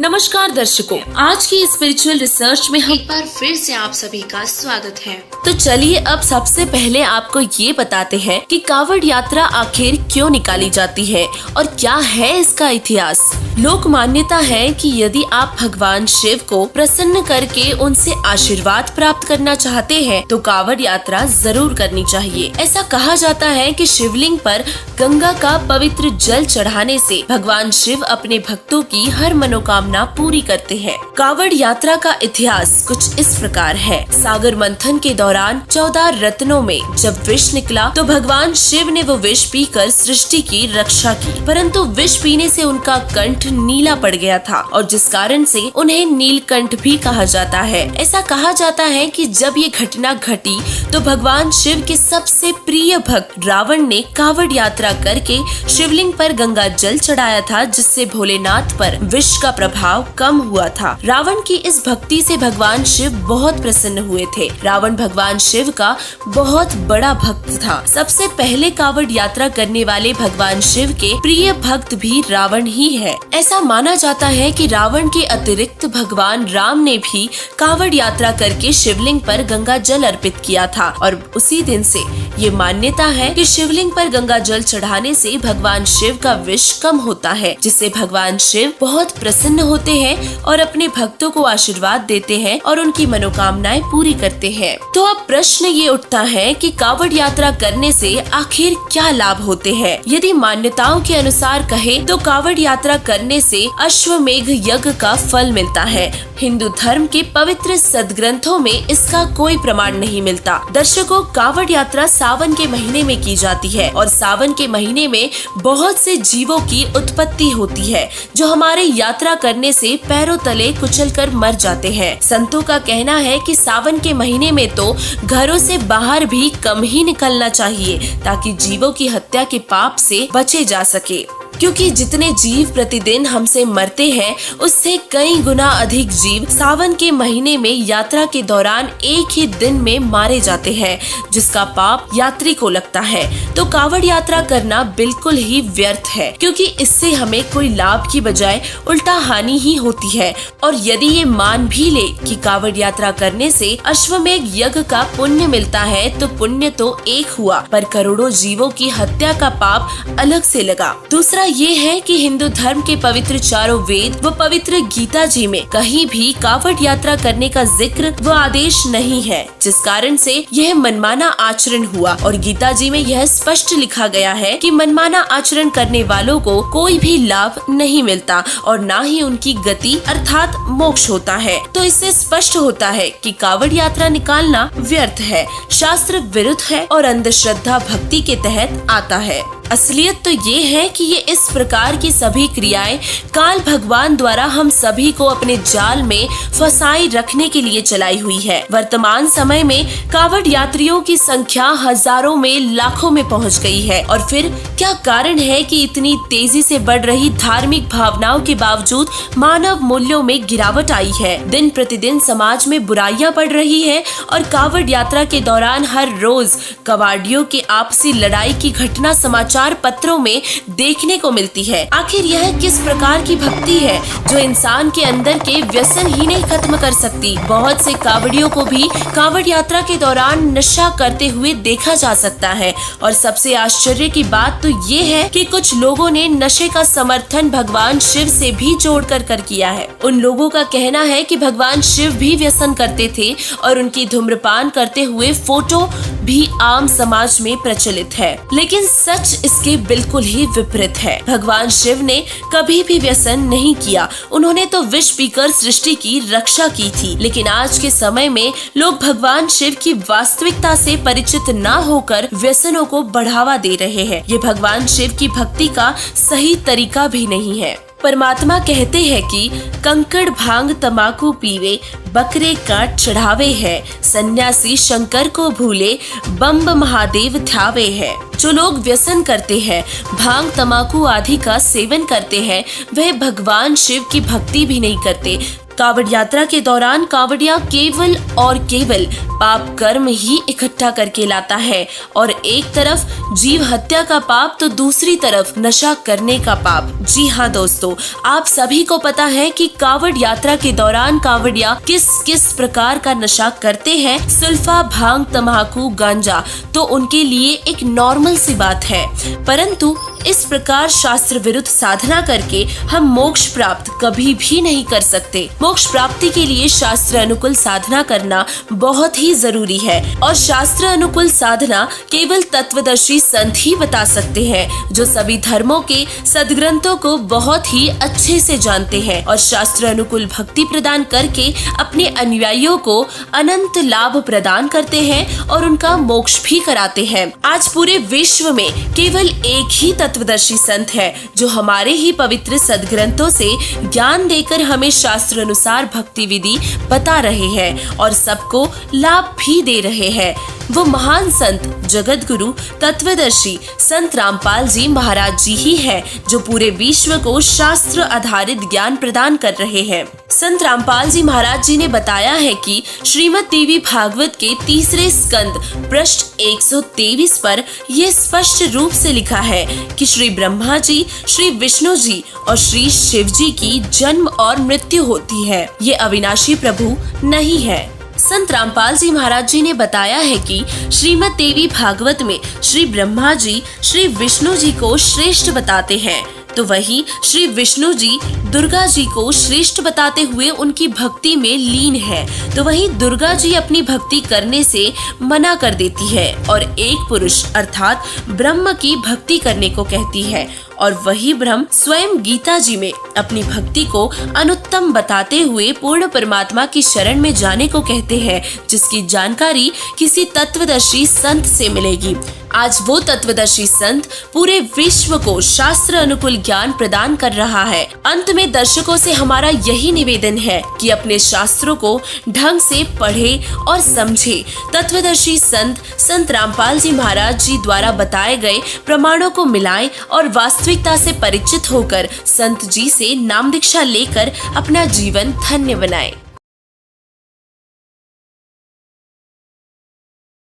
नमस्कार दर्शकों, आज की स्पिरिचुअल रिसर्च में हम एक बार फिर से आप सभी का स्वागत है। तो चलिए अब सबसे पहले आपको ये बताते हैं कि कावड़ यात्रा आखिर क्यों निकाली जाती है और क्या है इसका इतिहास। लोक मान्यता है कि यदि आप भगवान शिव को प्रसन्न करके उनसे आशीर्वाद प्राप्त करना चाहते हैं तो कावड़ यात्रा जरूर करनी चाहिए। ऐसा कहा जाता है कि शिवलिंग पर गंगा का पवित्र जल चढ़ाने से भगवान शिव अपने भक्तों की हर मनोकामना पूरी करते हैं। कावड़ यात्रा का इतिहास कुछ इस प्रकार है। सागर मंथन के दौरान 14 रत्नों में जब विष निकला तो भगवान शिव ने वो विष पीकर सृष्टि की रक्षा की, परंतु विष पीने से उनका कंठ नीला पड़ गया था और जिस कारण से उन्हें नीलकंठ भी कहा जाता है। ऐसा कहा जाता है कि जब ये घटना घटी तो भगवान शिव के सबसे प्रिय भक्त रावण ने कावड़ यात्रा करके शिवलिंग पर गंगा जल चढ़ाया था, जिससे भोलेनाथ पर विष का प्रभाव कम हुआ था। रावण की इस भक्ति से भगवान शिव बहुत प्रसन्न हुए थे। रावण भगवान शिव का बहुत बड़ा भक्त था। सबसे पहले कावड़ यात्रा करने वाले भगवान शिव के प्रिय भक्त भी रावण ही है। ऐसा माना जाता है कि रावण के अतिरिक्त भगवान राम ने भी कावड़ यात्रा करके शिवलिंग पर गंगा जल अर्पित किया था और उसी दिन से ये मान्यता है कि शिवलिंग पर गंगा जल चढ़ाने से भगवान शिव का विष कम होता है, जिससे भगवान शिव बहुत प्रसन्न होते हैं और अपने भक्तों को आशीर्वाद देते हैं और उनकी मनोकामनाएं पूरी करते हैं। तो अब प्रश्न ये उठता है कि कावड़ यात्रा करने से आखिर क्या लाभ होते हैं। यदि मान्यताओं के अनुसार कहे तो कावड़ यात्रा करने से अश्वमेघ यज्ञ का फल मिलता है। हिंदू धर्म के पवित्र सदग्रंथों में इसका कोई प्रमाण नहीं मिलता। दर्शकों, कावड़ यात्रा सावन के महीने में की जाती है और सावन के महीने में बहुत से जीवों की उत्पत्ति होती है जो हमारे यात्रा करने से पैरों तले कुचलकर मर जाते हैं। संतों का कहना है कि सावन के महीने में तो घरों से बाहर भी कम ही निकलना चाहिए ताकि जीवों की हत्या के पाप से बचे जा सके, क्योंकि जितने जीव प्रतिदिन हमसे मरते हैं उससे कई गुना अधिक जीव सावन के महीने में यात्रा के दौरान एक ही दिन में मारे जाते हैं, जिसका पाप यात्री को लगता है। तो कावड़ यात्रा करना बिल्कुल ही व्यर्थ है, क्योंकि इससे हमें कोई लाभ की बजाय उल्टा हानि ही होती है। और यदि ये मान भी ले कि कावड़ यात्रा करने से अश्वमेघ यज्ञ का पुण्य मिलता है तो पुण्य तो एक हुआ, पर करोड़ों जीवों की हत्या का पाप अलग से लगा। दूसरा ये है कि हिंदू धर्म के पवित्र चारों वेद व पवित्र गीता जी में कहीं भी कावड़ यात्रा करने का जिक्र व आदेश नहीं है, जिस कारण से यह मनमाना आचरण हुआ। और गीता जी में यह स्पष्ट लिखा गया है कि मनमाना आचरण करने वालों को कोई भी लाभ नहीं मिलता और न ही उनकी गति अर्थात मोक्ष होता है। तो इससे स्पष्ट होता है कि कावड़ यात्रा निकालना व्यर्थ है, शास्त्र विरुद्ध है और अंधश्रद्धा भक्ति के तहत आता है। असलियत तो ये है कि ये इस प्रकार की सभी क्रियाएं काल भगवान द्वारा हम सभी को अपने जाल में फंसाए रखने के लिए चलाई हुई है। वर्तमान समय में कावड़ यात्रियों की संख्या हजारों में लाखों में पहुंच गई है। और फिर क्या कारण है कि इतनी तेजी से बढ़ रही धार्मिक भावनाओं के बावजूद मानव मूल्यों में गिरावट आई है। दिन प्रतिदिन समाज में बुराइयां बढ़ रही है और कावड़ यात्रा के दौरान हर रोज कवाड़ियों के आपसी लड़ाई की घटना समाचार पत्रों में देखने को मिलती है। आखिर यह किस प्रकार की भक्ति है जो इंसान के अंदर के व्यसन ही नहीं खत्म कर सकती। बहुत से कावड़ियों को भी कावड़ यात्रा के दौरान नशा करते हुए देखा जा सकता है। और सबसे आश्चर्य की बात तो ये है कि कुछ लोगों ने नशे का समर्थन भगवान शिव से भी जोड़कर कर किया है। उन लोगों का कहना है कि भगवान शिव भी व्यसन करते थे और उनकी धूम्रपान करते हुए फोटो भी आम समाज में प्रचलित है, लेकिन सच इसके बिल्कुल ही विपरीत है। भगवान शिव ने कभी भी व्यसन नहीं किया, उन्होंने तो विष पीकर सृष्टि की रक्षा की थी। लेकिन आज के समय में लोग भगवान शिव की वास्तविकता से परिचित न होकर व्यसनों को बढ़ावा दे रहे हैं। ये भगवान शिव की भक्ति का सही तरीका भी नहीं है। परमात्मा कहते हैं कि कंकड़ भांग तमाकू पीवे, बकरे काट चढ़ावे है, सन्यासी शंकर को भूले, बम्ब महादेव ध्यावे है। जो लोग व्यसन करते हैं, भांग तमाकू आदि का सेवन करते हैं, वह भगवान शिव की भक्ति भी नहीं करते। कावड़ यात्रा के दौरान कावड़िया केवल और केवल पाप कर्म ही इकट्ठा करके लाता है, और एक तरफ जीव हत्या का पाप तो दूसरी तरफ नशा करने का पाप। जी हाँ दोस्तों, आप सभी को पता है कि कावड़ यात्रा के दौरान कावड़िया किस किस प्रकार का नशा करते हैं। सुल्फा, भांग, तम्बाकू, गांजा तो उनके लिए एक नॉर्मल सी बात है, परंतु इस प्रकार शास्त्र विरुद्ध साधना करके हम मोक्ष प्राप्त कभी भी नहीं कर सकते। मोक्ष प्राप्ति के लिए शास्त्र अनुकूल साधना करना बहुत ही जरूरी है, और शास्त्र अनुकूल साधना केवल तत्वदर्शी संत ही बता सकते हैं, जो सभी धर्मों के सदग्रंथों को बहुत ही अच्छे से जानते हैं और शास्त्र अनुकूल भक्ति प्रदान करके अपने अनुयायियों को अनंत लाभ प्रदान करते हैं और उनका मोक्ष भी कराते हैं। आज पूरे विश्व में केवल एक ही तत्वदर्शी संत है, जो हमारे ही पवित्र सदग्रंथों से ज्ञान देकर हमें शास्त्र अनुसार भक्ति विधि बता रहे हैं और सबको लाभ भी दे रहे हैं। वो महान संत, जगत गुरु, तत्वदर्शी संत रामपाल जी महाराज जी ही है, जो पूरे विश्व को शास्त्र आधारित ज्ञान प्रदान कर रहे हैं। संत रामपाल जी महाराज जी ने बताया है कि श्रीमद् देवी भागवत के 3 स्कंद पृष्ठ 123 पर यह स्पष्ट रूप से लिखा है कि श्री ब्रह्मा जी, श्री विष्णु जी और श्री शिव जी की जन्म और मृत्यु होती है। ये अविनाशी प्रभु नहीं है। संत रामपाल जी महाराज जी ने बताया है कि श्रीमद् देवी भागवत में श्री ब्रह्मा जी श्री विष्णु जी को श्रेष्ठ बताते हैं, तो वही श्री विष्णु जी दुर्गा जी को श्रेष्ठ बताते हुए उनकी भक्ति में लीन है, तो वही दुर्गा जी अपनी भक्ति करने से मना कर देती है और एक पुरुष अर्थात ब्रह्म की भक्ति करने को कहती है, और वही ब्रह्म स्वयं गीता जी में अपनी भक्ति को अनुत्तम बताते हुए पूर्ण परमात्मा की शरण में जाने को कहते हैं, जिसकी जानकारी किसी तत्वदर्शी संत से मिलेगी। आज वो तत्वदर्शी संत पूरे विश्व को शास्त्र अनुकूल ज्ञान प्रदान कर रहा है। अंत में दर्शकों से हमारा यही निवेदन है कि अपने शास्त्रों को ढंग से पढ़े और समझे। तत्वदर्शी संत रामपाल जी महाराज जी द्वारा बताए गए प्रमाणों को मिलाएं और वास्तविकता से परिचित होकर संत जी से नाम दीक्षा लेकर अपना जीवन धन्य बनाएं।